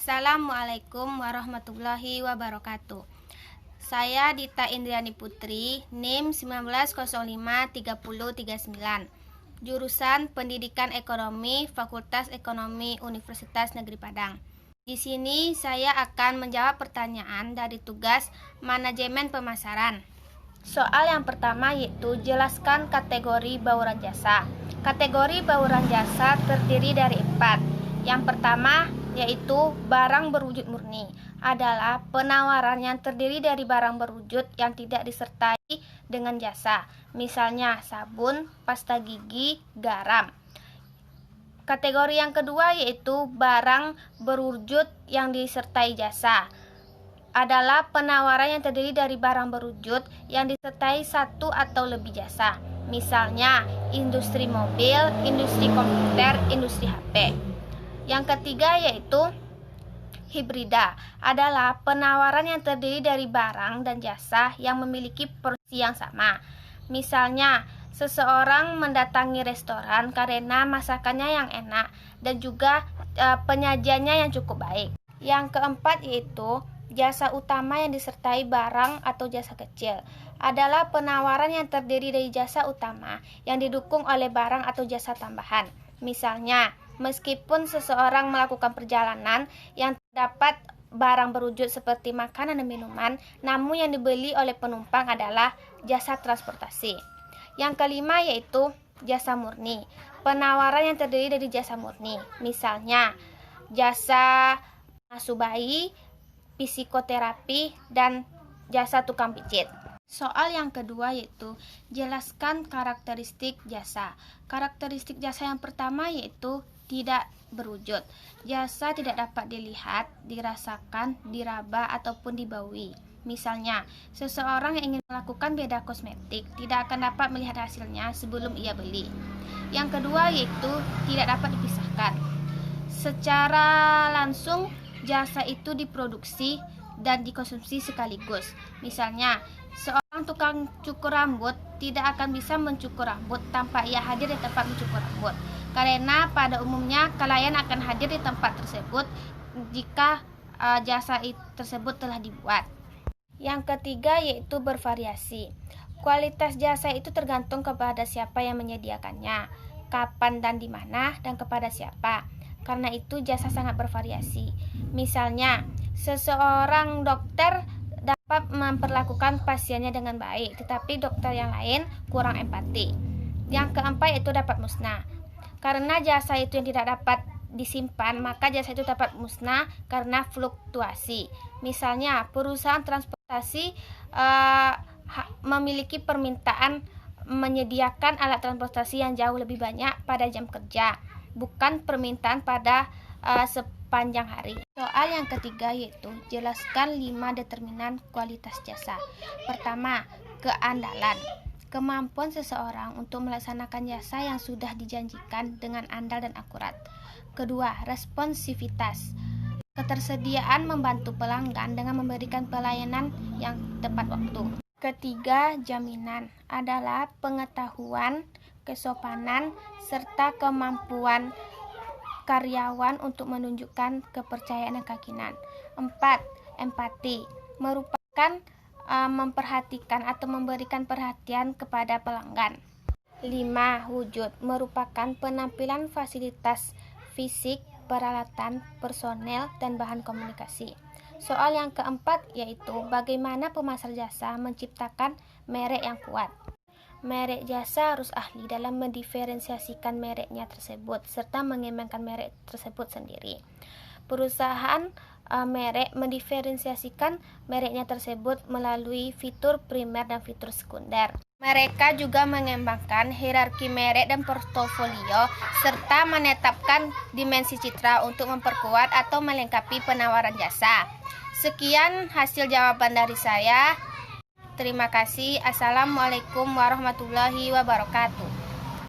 Assalamualaikum warahmatullahi wabarakatuh. Saya Dita Indriani Putri, NIM 19053039, jurusan Pendidikan Ekonomi, Fakultas Ekonomi Universitas Negeri Padang. Di sini saya akan menjawab pertanyaan dari tugas manajemen pemasaran. Soal yang pertama yaitu jelaskan kategori bauran jasa. Kategori bauran jasa terdiri dari 4. Yang pertama yaitu barang berwujud murni, adalah penawaran yang terdiri dari barang berwujud yang tidak disertai dengan jasa, misalnya sabun, pasta gigi, garam. Kategori yang kedua yaitu barang berwujud yang disertai jasa, adalah penawaran yang terdiri dari barang berwujud yang disertai satu atau lebih jasa, misalnya industri mobil, industri komputer, industri HP. Yang ketiga yaitu hibrida, adalah penawaran yang terdiri dari barang dan jasa yang memiliki porsi yang sama. Misalnya, seseorang mendatangi restoran karena masakannya yang enak dan juga penyajiannya yang cukup baik. Yang keempat yaitu jasa utama yang disertai barang atau jasa kecil, adalah penawaran yang terdiri dari jasa utama yang didukung oleh barang atau jasa tambahan. Misalnya, meskipun seseorang melakukan perjalanan yang terdapat barang berwujud seperti makanan dan minuman, namun yang dibeli oleh penumpang adalah jasa transportasi. Yang kelima yaitu jasa murni, penawaran yang terdiri dari jasa murni, misalnya jasa asuh bayi, psikoterapi, dan jasa tukang pijit. Soal yang kedua yaitu jelaskan karakteristik jasa. Karakteristik jasa yang pertama yaitu tidak berwujud. Jasa tidak dapat dilihat, dirasakan, diraba, ataupun dibaui. Misalnya, seseorang yang ingin melakukan beda kosmetik tidak akan dapat melihat hasilnya sebelum ia beli. Yang kedua yaitu tidak dapat dipisahkan. Secara langsung, jasa itu diproduksi dan dikonsumsi sekaligus. Misalnya, seorang tukang cukur rambut tidak akan bisa mencukur rambut tanpa ia hadir di tempat mencukur rambut, karena pada umumnya klien akan hadir di tempat tersebut jika jasa tersebut telah dibuat. Yang ketiga yaitu bervariasi. Kualitas jasa itu tergantung kepada siapa yang menyediakannya, kapan dan di mana, dan kepada siapa. Karena itu jasa sangat bervariasi. Misalnya, seseorang dokter dapat memperlakukan pasiennya dengan baik, tetapi dokter yang lain kurang empati. Yang keempat yaitu dapat musnah. Karena jasa itu yang tidak dapat disimpan, maka jasa itu dapat musnah karena fluktuasi. Misalnya, perusahaan transportasi memiliki permintaan menyediakan alat transportasi yang jauh lebih banyak pada jam kerja, bukan permintaan pada sepanjang hari. Soal yang ketiga yaitu jelaskan 5 determinan kualitas jasa. Pertama, keandalan. Kemampuan seseorang untuk melaksanakan jasa yang sudah dijanjikan dengan andal dan akurat. Kedua, responsivitas. Ketersediaan membantu pelanggan dengan memberikan pelayanan yang tepat waktu. Ketiga, jaminan, adalah pengetahuan, kesopanan, serta kemampuan karyawan untuk menunjukkan kepercayaan dan keyakinan. 4. Empati, merupakan memperhatikan atau memberikan perhatian kepada pelanggan. 5. Wujud, merupakan penampilan fasilitas fisik, peralatan, personel, dan bahan komunikasi. Soal yang keempat yaitu bagaimana pemasar jasa menciptakan merek yang kuat. Merek jasa harus ahli dalam mendiferensiasikan mereknya tersebut serta mengembangkan merek tersebut sendiri. Perusahaan merek mendiferensiasikan mereknya tersebut melalui fitur primer dan fitur sekunder. Mereka juga mengembangkan hierarki merek dan portofolio serta menetapkan dimensi citra untuk memperkuat atau melengkapi penawaran jasa. Sekian hasil jawaban dari saya. Terima kasih. Assalamualaikum warahmatullahi wabarakatuh.